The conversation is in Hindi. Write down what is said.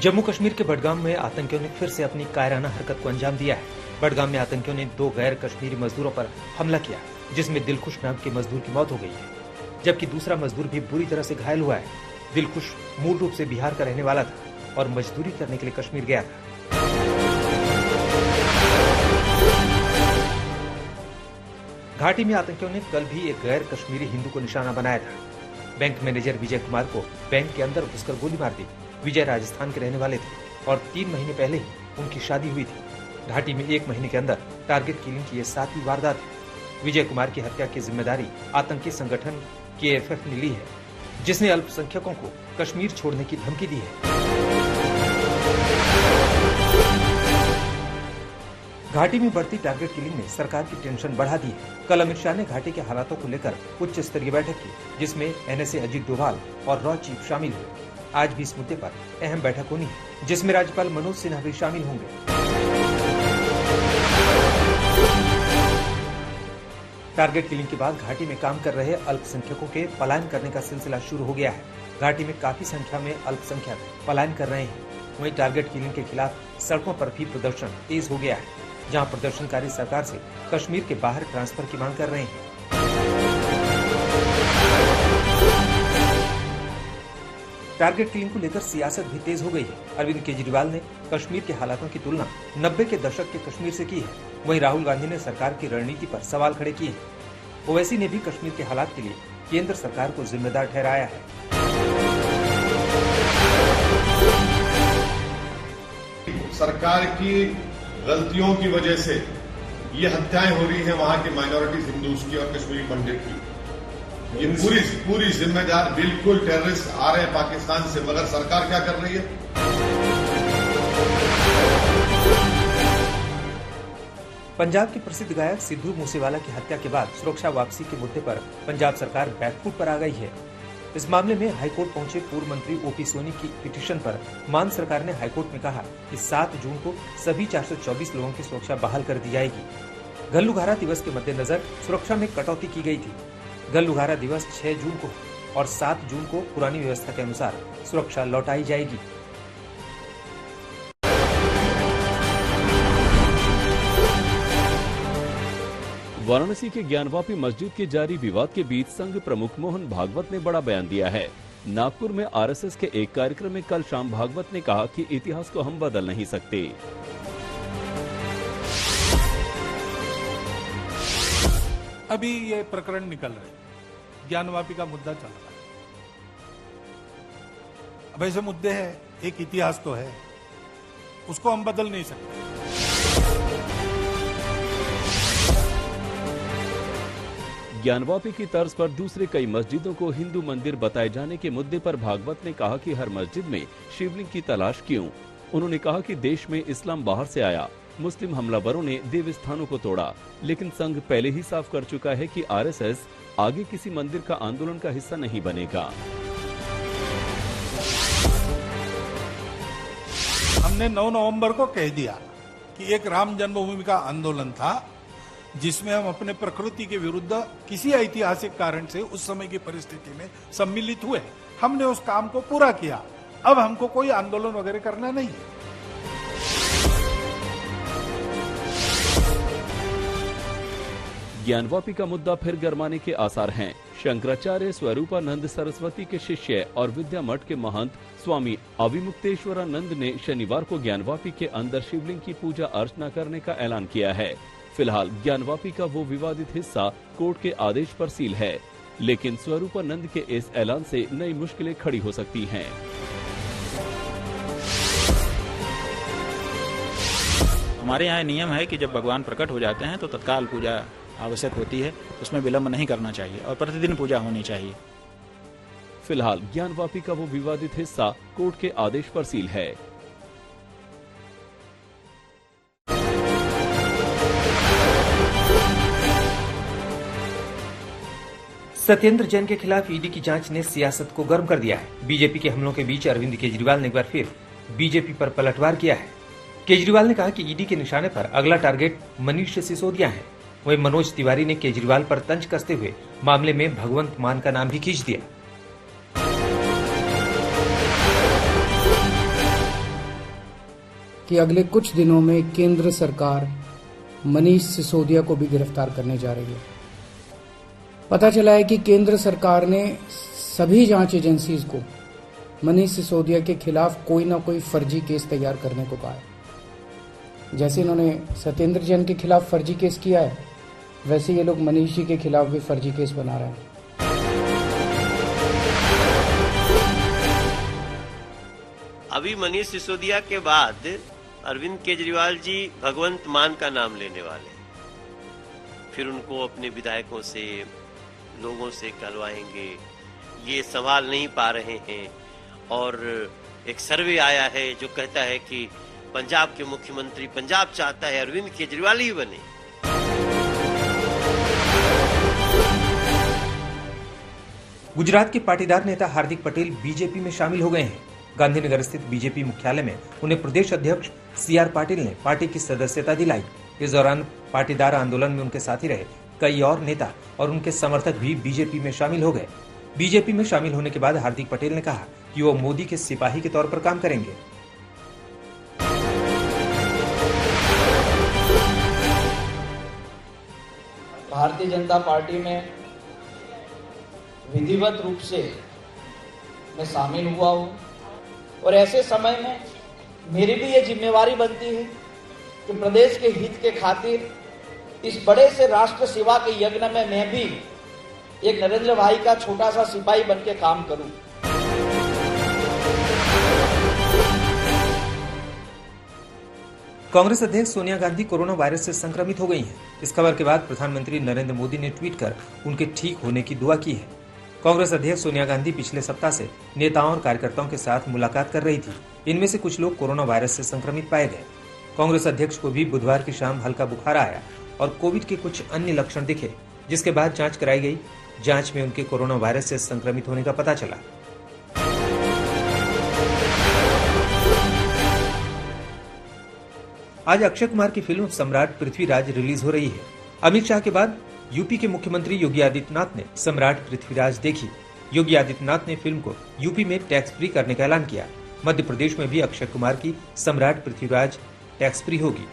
जम्मू कश्मीर के बडगाम में आतंकियों ने फिर से अपनी कायराना हरकत को अंजाम दिया है। बडगाम में आतंकियों ने 2 गैर कश्मीरी मजदूरों पर हमला किया, जिसमें दिलखुश नाम के मजदूर की मौत हो गई है, जबकि दूसरा मजदूर भी बुरी तरह से घायल हुआ है। दिलखुश मूल रूप से बिहार का रहने वाला था और मजदूरी करने के लिए कश्मीर गया था। घाटी में आतंकियों ने कल भी एक गैर कश्मीरी हिंदू को निशाना बनाया था। बैंक मैनेजर विजय कुमार को बैंक के अंदर घुसकर गोली मार दी। विजय राजस्थान के रहने वाले थे और 3 महीने पहले ही उनकी शादी हुई थी। घाटी में 1 महीने के अंदर टारगेट किलिंग की यह 7वीं वारदात है। विजय कुमार की हत्या की जिम्मेदारी आतंकी संगठन KFF ने ली है, जिसने अल्पसंख्यकों को कश्मीर छोड़ने की धमकी दी है। घाटी में बढ़ती टारगेट किलिंग ने सरकार की टेंशन बढ़ा दी है। कल अमित शाह ने घाटी के हालातों को लेकर उच्च स्तरीय बैठक की, जिसमें NSA अजीत डोभाल और रॉ चीफ शामिल हुए। आज भी इस मुद्दे पर अहम बैठक होनी है, जिसमें राज्यपाल मनोज सिन्हा भी शामिल होंगे। टारगेट किलिंग के बाद घाटी में काम कर रहे अल्पसंख्यकों के पलायन करने का सिलसिला शुरू हो गया है। घाटी में काफी संख्या में अल्पसंख्यक पलायन कर रहे हैं। वहीं टारगेट किलिंग के खिलाफ सड़कों पर भी प्रदर्शन तेज हो गया है, जहां प्रदर्शनकारी सरकार से कश्मीर के बाहर ट्रांसफर की मांग कर रहे हैं। टारगेट किलिंग को लेकर सियासत भी तेज हो गई है। अरविंद केजरीवाल ने कश्मीर के हालातों की तुलना 90 के दशक के कश्मीर से की है। वहीं राहुल गांधी ने सरकार की रणनीति पर सवाल खड़े किए हैं। ओवैसी ने भी कश्मीर के हालात के लिए केंद्र सरकार को जिम्मेदार ठहराया है। सरकार की गलतियों की वजह से ये हत्याएं हो रही हैं वहां के माइनॉरिटीज हिंदूज की और कश्मीरी पंडित की। ये पूरी जिम्मेदार बिल्कुल टेररिस्ट आ रहे हैं पाकिस्तान से, मगर सरकार क्या कर रही है? पंजाब के प्रसिद्ध गायक सिद्धू मूसेवाला की हत्या के बाद सुरक्षा वापसी के मुद्दे पर पंजाब सरकार बैकफुट पर आ गई है। इस मामले में हाईकोर्ट पहुंचे पूर्व मंत्री OP सोनी की पिटीशन पर मान सरकार ने हाईकोर्ट में कहा कि 7 जून को सभी 424 लोगों की सुरक्षा बहाल कर दी जाएगी। घल्लूघारा दिवस के मद्देनजर सुरक्षा में कटौती की गई थी। घल्लूघारा दिवस 6 जून को और 7 जून को पुरानी व्यवस्था के अनुसार सुरक्षा लौटाई जाएगी। वाराणसी के ज्ञानवापी मस्जिद के जारी विवाद के बीच संघ प्रमुख मोहन भागवत ने बड़ा बयान दिया है। नागपुर में RSS के एक कार्यक्रम में कल शाम भागवत ने कहा कि इतिहास को हम बदल नहीं सकते। अभी ये प्रकरण निकल रहे, ज्ञानवापी का मुद्दा चल रहा है। अब ऐसे मुद्दे हैं, एक इतिहास तो है, उसको हम बदल नहीं सकते। ज्ञानवापी की तर्ज पर दूसरे कई मस्जिदों को हिंदू मंदिर बताए जाने के मुद्दे पर भागवत ने कहा कि हर मस्जिद में शिवलिंग की तलाश क्यों। उन्होंने कहा कि देश में इस्लाम बाहर से आया, मुस्लिम हमलावरों ने देव स्थानों को तोड़ा, लेकिन संघ पहले ही साफ कर चुका है कि RSS आगे किसी मंदिर का आंदोलन का हिस्सा नहीं बनेगा। हमने 9 नवंबर को कह दिया कि एक राम जन्मभूमि का आंदोलन था, जिसमें हम अपने प्रकृति के विरुद्ध किसी ऐतिहासिक कारण से उस समय की परिस्थिति में सम्मिलित हुए। हमने उस काम को पूरा किया। अब हमको कोई आंदोलन वगैरह करना नहीं है। ज्ञानवापी का मुद्दा फिर गरमाने के आसार हैं। शंकराचार्य स्वरूपानंद सरस्वती के शिष्य और विद्या मठ के महंत स्वामी अविमुक्तेश्वरानंद ने शनिवार को ज्ञानवापी के अंदर शिवलिंग की पूजा अर्चना करने का ऐलान किया है। फिलहाल ज्ञानवापी का वो विवादित हिस्सा कोर्ट के आदेश पर सील है, लेकिन स्वरूपानंद के इस ऐलान से नई मुश्किलें खड़ी हो सकती हैं। हमारे यहाँ नियम है कि जब भगवान प्रकट हो जाते हैं तो तत्काल पूजा आवश्यक होती है, उसमें विलंब नहीं करना चाहिए और प्रतिदिन पूजा होनी चाहिए। फिलहाल ज्ञानवापी का वो विवादित हिस्सा कोर्ट के आदेश पर सील है। सत्येंद्र जैन के खिलाफ ईडी की जांच ने सियासत को गर्म कर दिया है। बीजेपी के हमलों के बीच अरविंद केजरीवाल ने एक बार फिर बीजेपी पर पलटवार किया है। केजरीवाल ने कहा कि ईडी के निशाने पर अगला टारगेट मनीष सिसोदिया है। वहीं मनोज तिवारी ने केजरीवाल पर तंज कसते हुए मामले में भगवंत मान का नाम भी खींच दिया। कि अगले कुछ दिनों में केंद्र सरकार मनीष सिसोदिया को भी गिरफ्तार करने जा रही है। पता चला है कि केंद्र सरकार ने सभी जांच एजेंसीज को मनीष सिसोदिया के खिलाफ कोई ना कोई फर्जी केस तैयार करने को कहा है। जैसे इन्होंने सत्येंद्र जैन के खिलाफ फर्जी केस किया है, वैसे ये लोग मनीष जी के खिलाफ भी फर्जी केस बना रहे हैं। अभी मनीष सिसोदिया के बाद अरविंद केजरीवाल जी भगवंत मान का नाम लेने वाले, फिर उनको अपने विधायकों से, लोगों से कहलवाएंगे, ये संभाल नहीं पा रहे हैं। और एक सर्वे आया है जो कहता है कि पंजाब के मुख्यमंत्री पंजाब चाहता है अरविंद केजरीवाल ही बने। गुजरात के पाटीदार नेता हार्दिक पटेल बीजेपी में शामिल हो गए हैं। गांधीनगर स्थित बीजेपी मुख्यालय में उन्हें प्रदेश अध्यक्ष सीआर पाटिल ने पार्टी की सदस्यता दिलाई। इस दौरान पाटीदार आंदोलन में उनके साथी रहे कई और नेता और उनके समर्थक भी बीजेपी में शामिल हो गए। बीजेपी में शामिल होने के बाद हार्दिक पटेल ने कहा कि वो मोदी के सिपाही के तौर पर काम करेंगे। भारतीय जनता पार्टी में विधिवत रूप से मैं शामिल हुआ हूँ और ऐसे समय में मेरी भी ये जिम्मेवारी बनती है कि प्रदेश के हित के खातिर इस बड़े से राष्ट्र सेवा के यज्ञ में मैं भी एक नरेंद्र भाई का छोटा सा सिपाही बन के काम करूं। कांग्रेस अध्यक्ष सोनिया गांधी कोरोना वायरस से संक्रमित हो गई हैं। इस खबर के बाद प्रधानमंत्री नरेंद्र मोदी ने ट्वीट कर उनके ठीक होने की दुआ की है। कांग्रेस अध्यक्ष सोनिया गांधी पिछले सप्ताह से नेताओं और कार्यकर्ताओं के साथ मुलाकात कर रही थी। इनमें से कुछ लोग कोरोना वायरस से संक्रमित पाए गए। कांग्रेस अध्यक्ष को भी बुधवार की शाम हल्का बुखार आया और कोविड के कुछ अन्य लक्षण दिखे, जिसके बाद जांच कराई गई। जांच में उनके कोरोना वायरस से संक्रमित होने का पता चला। आज अक्षय कुमार की फिल्म सम्राट पृथ्वीराज रिलीज हो रही है। अमित शाह के बाद यूपी के मुख्यमंत्री योगी आदित्यनाथ ने सम्राट पृथ्वीराज देखी। योगी आदित्यनाथ ने फिल्म को यूपी में टैक्स फ्री करने का ऐलान किया। मध्य प्रदेश में भी अक्षय कुमार की सम्राट पृथ्वीराज टैक्स फ्री होगी।